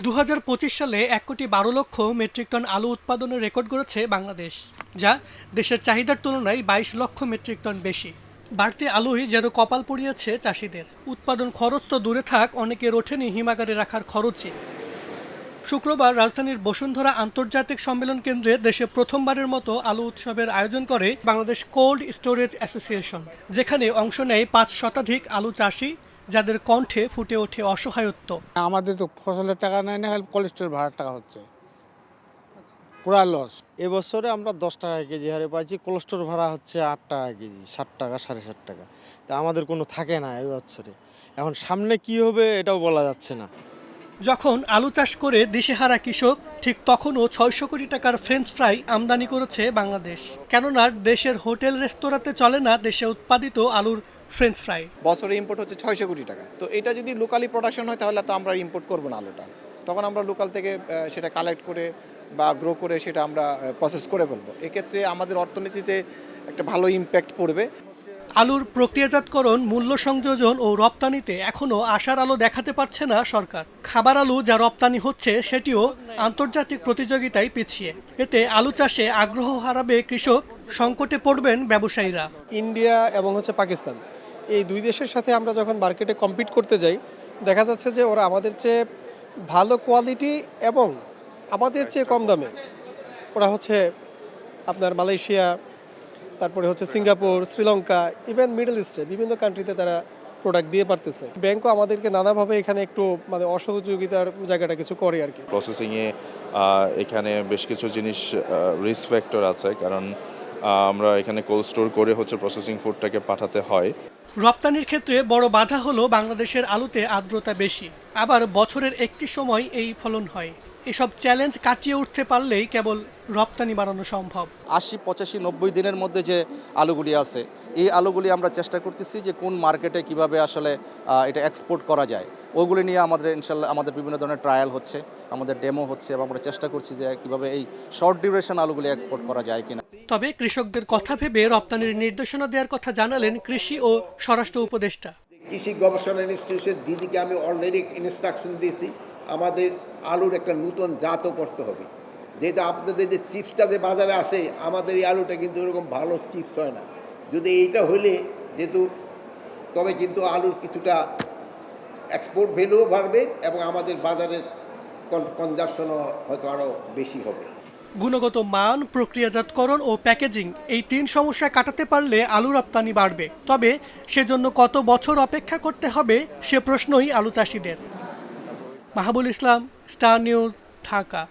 ২০২৫ সালে ১,১২,০০,০০০ metric ton আলু উৎপাদনের রেকর্ড গড়েছে বাংলাদেশ, যা দেশের চাহিদার তুলনায় ২২ লক্ষ মেট্রিক টন বেশি। বাড়তি আলুই যেন কপাল পড়িয়েছে চাষিদের। উৎপাদন খরচ তো দূরে থাক, অনেকের ওঠেনি হিমাগারে রাখার খরচে। শুক্রবার রাজধানীর বসুন্ধরা আন্তর্জাতিক সম্মেলন কেন্দ্রে দেশে প্রথমবারের মতো আলু উৎসবের আয়োজন করে বাংলাদেশ কোল্ড স্টোরেজ অ্যাসোসিয়েশন, যেখানে অংশ নেয় ৫ শতাধিক আলু চাষি, যাদের কণ্ঠে ফুটে ওঠে অসহায়ত্ব। আমাদের তো ফসলের টাকা নেয় না, খালি কোলেস্টোরের ভাড়ার টাকা হচ্ছে, পুরা লস। এবছরে আমরা 10 টাকা কেজি হারে পাইছি, কোলেস্টোর ভাড়া হচ্ছে 8 টাকা কেজি, 60 টাকা 60.5 টাকা। তা আমাদের কোনো থাকে না এই বছরে। এখন সামনে কি হবে এটাও বলা যাচ্ছে না। যখন আলু চাষ করে দিশেহারা কৃষক, ঠিক তখনও ৬০০ কোটি টাকার ফ্রেঞ্চ ফ্রাই আমদানি করেছে বাংলাদেশ। কেননা দেশের হোটেল রেস্তোরাঁতে চলে না দেশে উৎপাদিত আলুর ফ্রেঞ্চ ফ্রাই। বছরে ইম্পোর্ট হচ্ছে ৬০০ কোটি টাকা। তো এটা যদি লোকালি প্রোডাকশন হয় তাহলে তো আমরা ইম্পোর্ট করবো না আলুটা, তখন আমরা লোকাল থেকে সেটা কালেক্ট করে বা গ্রো করে সেটা আমরা প্রসেস করে ফেলবো। এক্ষেত্রে আমাদের অর্থনীতিতে একটা ভালো ইম্প্যাক্ট পড়বে। আলুর প্রক্রিয়াজাতকরণ, মূল্য সংযোজন ও রপ্তানিতে এখনও আশার আলো দেখাতে পারছে না সরকার। খাবার আলু যা রপ্তানি হচ্ছে সেটিও আন্তর্জাতিক প্রতিযোগিতায় পিছিয়ে। এতে আলু চাষে আগ্রহ হারাবে কৃষক, সংকটে পড়বেন ব্যবসায়ীরা। ইন্ডিয়া এবং পাকিস্তান, এই দুই দেশের সাথে আমরা যখন মার্কেটে কম্পিট করতে যাই, দেখা যাচ্ছে যে ওরা আমাদের চেয়ে ভালো কোয়ালিটি এবং আমাদের চেয়ে কম দামে ওরা আপনার মালয়েশিয়া, তারপরে সিঙ্গাপুর, শ্রীলঙ্কা, ইভেন মিডল ইস্টে বিভিন্ন কান্ট্রিতে তারা প্রোডাক্ট দিয়ে পারতেছে। ব্যাংকও আমাদেরকে নানাভাবে এখানে একটু অসহযোগিতার জায়গাটা কিছু করে আর কি। প্রসেসিংয়ে এখানে বেশ কিছু জিনিস রিস্ক ফ্যাক্টর আছে, কারণ আমরা এখানে কোল্ড স্টোর করে প্রসেসিং ফুডটাকে পাঠাতে হয়। রপ্তানির ক্ষেত্রে বড় বাধা হলো বাংলাদেশের আলুতে আর্দ্রতা বেশি, আবার বছরের একটি সময় এই ফলন হয়। এসব চ্যালেঞ্জ কাটিয়ে উঠতে পারলেই কেবল রপ্তানি বাড়ানো সম্ভব। ৮০, ৮৫, ৯০ দিনের মধ্যে যে আলুগুলি আছে, এই আলুগুলি আমরা চেষ্টা করতেছি যে কোন মার্কেটে কিভাবে আসলে এটা এক্সপোর্ট করা যায়। ওইগুলি নিয়ে আমাদের ইনশাল্লাহ আমাদের বিভিন্ন ধরনের ট্রায়াল হচ্ছে, আমাদের ডেমো হচ্ছে, এবং আমরা চেষ্টা করছি যে কিভাবে এই শর্ট ডিউরেশন আলুগুলি এক্সপোর্ট করা যায় কিনা। তবে কৃষকদের কথা ভেবে রপ্তানির নির্দেশনা দেওয়ার কথা জানালেন কৃষি ও স্বরাষ্ট্র উপদেষ্টা। কৃষি গবেষণা ইনস্টিটিউশন দিদিকে আমি অলরেডি ইনস্ট্রাকশন দিয়েছি, আমাদের আলুর একটা নতুন জাতও করতে হবে। যেটা আপনাদের যে চিপসটা যে বাজারে আসে, আমাদের এই আলুটা কিন্তু এরকম ভালো চিপস হয় না। যদি এইটা হলে তবে কিন্তু আলুর কিছুটা এক্সপোর্ট ভ্যালুও বাড়বে এবং আমাদের বাজারের কনজাম্পশনও হয়তো আরও বেশি হবে। গুণগত মান, প্রক্রিয়াজাতকরণ ও প্যাকেজিং, এই ৩ সমস্যা কাটাতে পারলে আলু রপ্তানি বাড়বে। তবে সেজন্য কত বছর অপেক্ষা করতে হবে সে প্রশ্নই আলু চাষিদের। মাহাবুল ইসলাম, স্টার নিউজ, ঢাকা।